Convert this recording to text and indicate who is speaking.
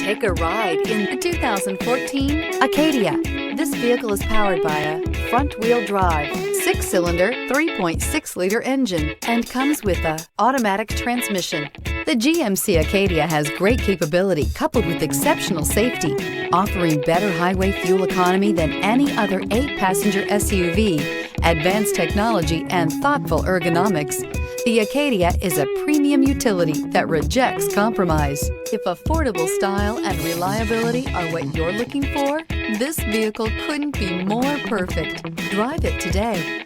Speaker 1: Take a ride in the 2014 Acadia. This vehicle is powered by a front-wheel drive, 6-cylinder, 3.6-liter engine, and comes with an automatic transmission. The GMC Acadia has great capability coupled with exceptional safety, offering better highway fuel economy than any other 8-passenger SUV, advanced technology, and thoughtful ergonomics. The Acadia is a premium utility that rejects compromise. If affordable style and reliability are what you're looking for, this vehicle couldn't be more perfect. Drive it today.